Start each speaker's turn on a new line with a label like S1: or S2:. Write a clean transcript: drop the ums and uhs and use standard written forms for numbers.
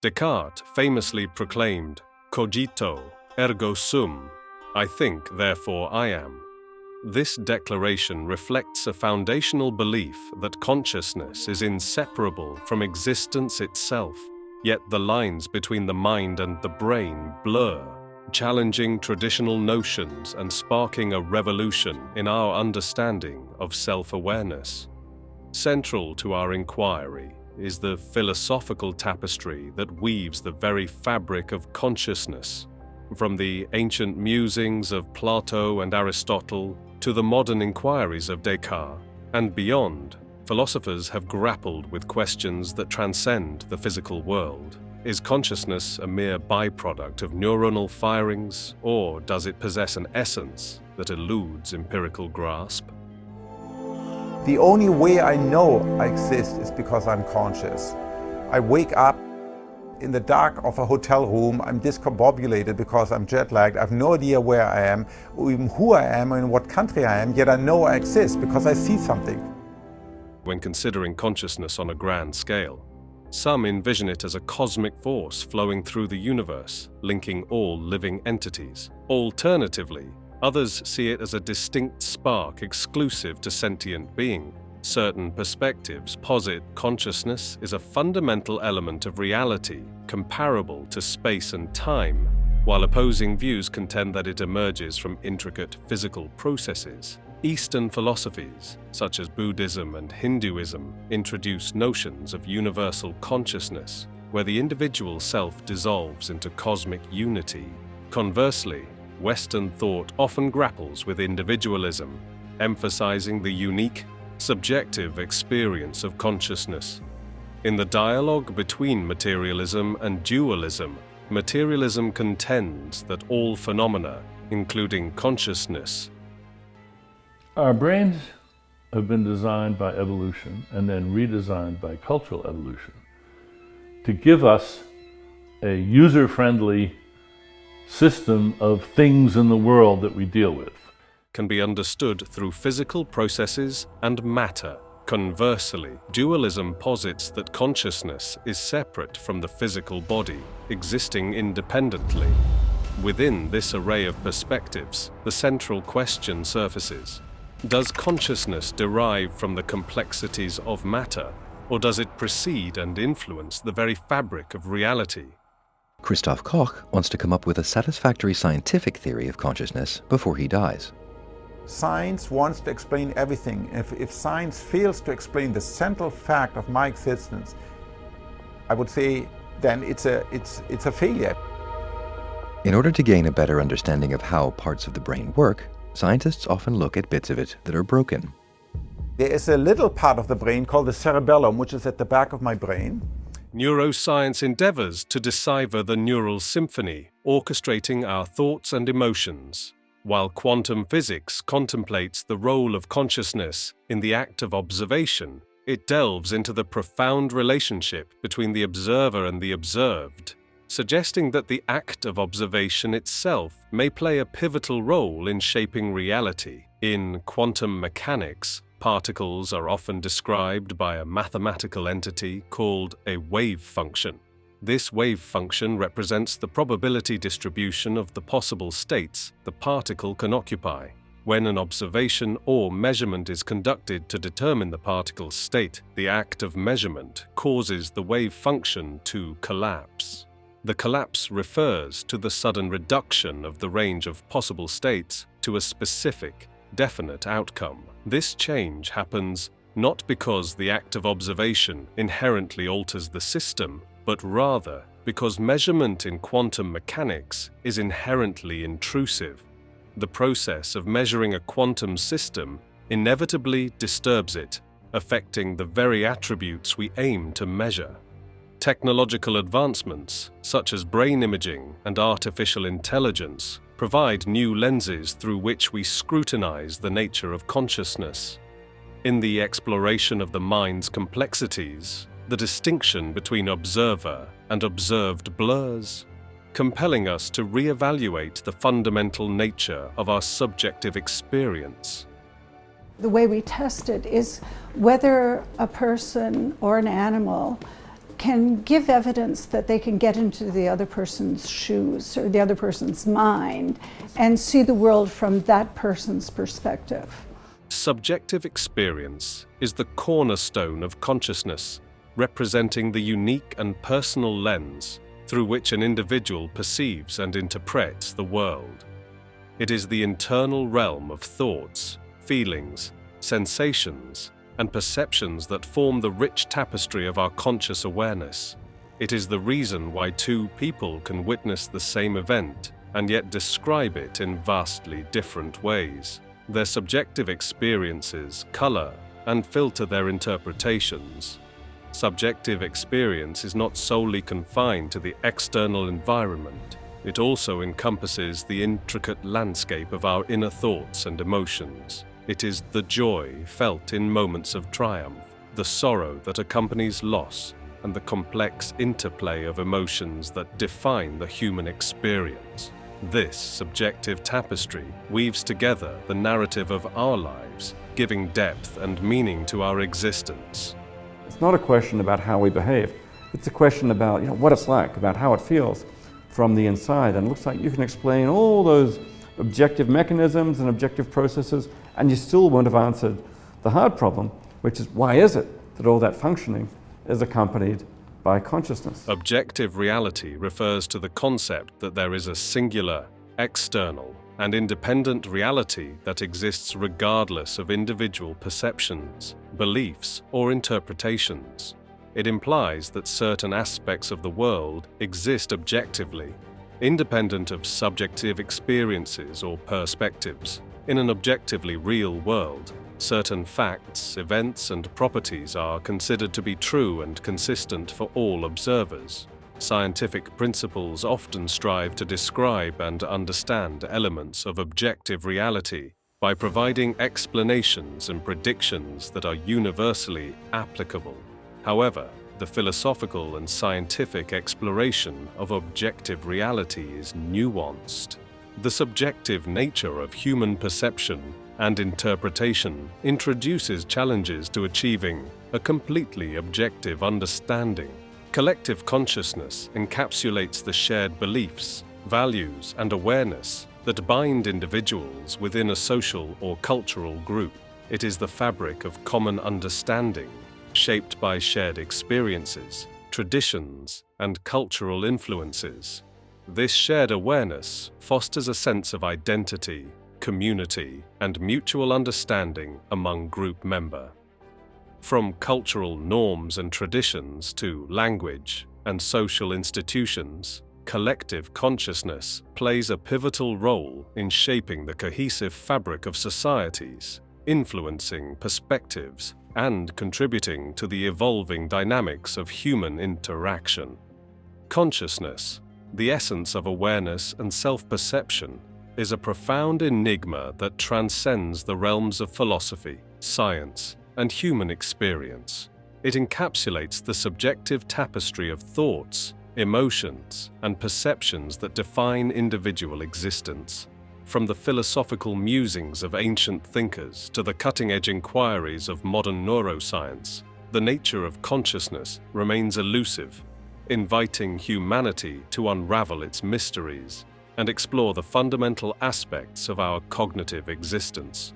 S1: Descartes famously proclaimed, Cogito, ergo sum, I think, therefore I am. This declaration reflects a foundational belief that consciousness is inseparable from existence itself, yet the lines between the mind and the brain blur, challenging traditional notions and sparking a revolution in our understanding of self-awareness. Central to our inquiry is the philosophical tapestry that weaves the very fabric of consciousness. From the ancient musings of Plato and Aristotle to the modern inquiries of Descartes and beyond, philosophers have grappled with questions that transcend the physical world. Is consciousness a mere byproduct of neuronal firings, or does it possess an essence that eludes empirical grasp?
S2: The only way I know I exist is because I'm conscious. I wake up in the dark of a hotel room, I'm discombobulated because I'm jet lagged, I have no idea where I am, or even who I am, or in what country I am, yet I know I exist because I see something.
S1: When considering consciousness on a grand scale, some envision it as a cosmic force flowing through the universe, linking all living entities. Alternatively, others see it as a distinct spark exclusive to sentient being. Certain perspectives posit consciousness is a fundamental element of reality, comparable to space and time, while opposing views contend that it emerges from intricate physical processes. Eastern philosophies, such as Buddhism and Hinduism, introduce notions of universal consciousness, where the individual self dissolves into cosmic unity. Conversely, Western thought often grapples with individualism, emphasizing the unique, subjective experience of consciousness. In the dialogue between materialism and dualism, materialism contends that all phenomena, including consciousness.
S3: Our brains have been designed by evolution and then redesigned by cultural evolution to give us a user-friendly system of things in the world that we deal with.
S1: Can be understood through physical processes and matter. Conversely, dualism posits that consciousness is separate from the physical body, existing independently. Within this array of perspectives, the central question surfaces. Does consciousness derive from the complexities of matter, or does it precede and influence the very fabric of reality?
S4: Christoph Koch wants to come up with a satisfactory scientific theory of consciousness before he dies.
S2: Science wants to explain everything. If science fails to explain the central fact of my existence, I would say then it's a failure.
S4: In order to gain a better understanding of how parts of the brain work, scientists often look at bits of it that are broken.
S2: There is a little part of the brain called the cerebellum, which is at the back of my brain.
S1: Neuroscience endeavors to decipher the neural symphony, orchestrating our thoughts and emotions, while quantum physics contemplates the role of consciousness in the act of observation. It delves into the profound relationship between the observer and the observed, suggesting that the act of observation itself may play a pivotal role in shaping reality. In quantum mechanics, particles are often described by a mathematical entity called a wave function. This wave function represents the probability distribution of the possible states the particle can occupy. When an observation or measurement is conducted to determine the particle's state, the act of measurement causes the wave function to collapse. The collapse refers to the sudden reduction of the range of possible states to a specific, definite outcome. This change happens not because the act of observation inherently alters the system, but rather because measurement in quantum mechanics is inherently intrusive. The process of measuring a quantum system inevitably disturbs it, affecting the very attributes we aim to measure. Technological advancements, such as brain imaging and artificial intelligence, provide new lenses through which we scrutinize the nature of consciousness. In the exploration of the mind's complexities, the distinction between observer and observed blurs, compelling us to reevaluate the fundamental nature of our subjective experience.
S5: The way we test it is whether a person or an animal can give evidence that they can get into the other person's shoes or the other person's mind and see the world from that person's perspective.
S1: Subjective experience is the cornerstone of consciousness, representing the unique and personal lens through which an individual perceives and interprets the world. It is the internal realm of thoughts, feelings, sensations, and perceptions that form the rich tapestry of our conscious awareness. It is the reason why two people can witness the same event and yet describe it in vastly different ways. Their subjective experiences color and filter their interpretations. Subjective experience is not solely confined to the external environment. It also encompasses the intricate landscape of our inner thoughts and emotions. It is the joy felt in moments of triumph, the sorrow that accompanies loss, and the complex interplay of emotions that define the human experience. This subjective tapestry weaves together the narrative of our lives, giving depth and meaning to our existence.
S6: It's not a question about how we behave. It's a question about what it's like, about how it feels from the inside. And it looks like you can explain all those objective mechanisms and objective processes, and you still won't have answered the hard problem, which is why is it that all that functioning is accompanied by consciousness?
S1: Objective reality refers to the concept that there is a singular, external, and independent reality that exists regardless of individual perceptions, beliefs, or interpretations. It implies that certain aspects of the world exist objectively, independent of subjective experiences or perspectives. In an objectively real world, certain facts, events, and properties are considered to be true and consistent for all observers. Scientific principles often strive to describe and understand elements of objective reality by providing explanations and predictions that are universally applicable. However, the philosophical and scientific exploration of objective reality is nuanced. The subjective nature of human perception and interpretation introduces challenges to achieving a completely objective understanding. Collective consciousness encapsulates the shared beliefs, values, and awareness that bind individuals within a social or cultural group. It is the fabric of common understanding, shaped by shared experiences, traditions, and cultural influences. This shared awareness fosters a sense of identity, community, and mutual understanding among group members. From cultural norms and traditions to language and social institutions, collective consciousness plays a pivotal role in shaping the cohesive fabric of societies, influencing perspectives and contributing to the evolving dynamics of human interaction. Consciousness, the essence of awareness and self-perception, is a profound enigma that transcends the realms of philosophy, science, and human experience. It encapsulates the subjective tapestry of thoughts, emotions, and perceptions that define individual existence. From the philosophical musings of ancient thinkers to the cutting-edge inquiries of modern neuroscience, the nature of consciousness remains elusive, inviting humanity to unravel its mysteries and explore the fundamental aspects of our cognitive existence.